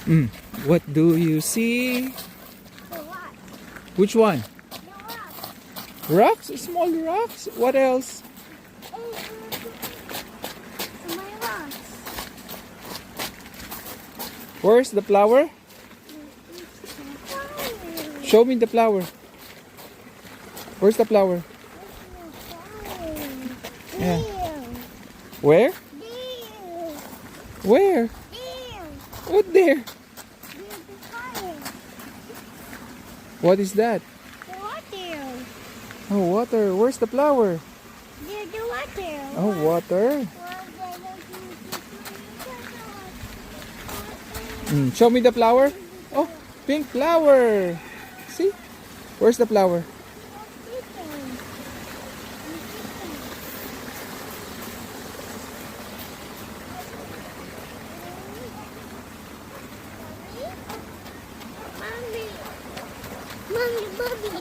Mm. What do you see? The what? Which one? The what? Rocks? Small rocks? What else? My rocks. Where's the flower? Show me the flower. Where's the flower? Yeah. Where? Where? What there? What is that? Oh, water. Where's the flower? Oh, water. Show me the flower. Oh, pink flower. See? Where's the flower? Mommy, Bobby.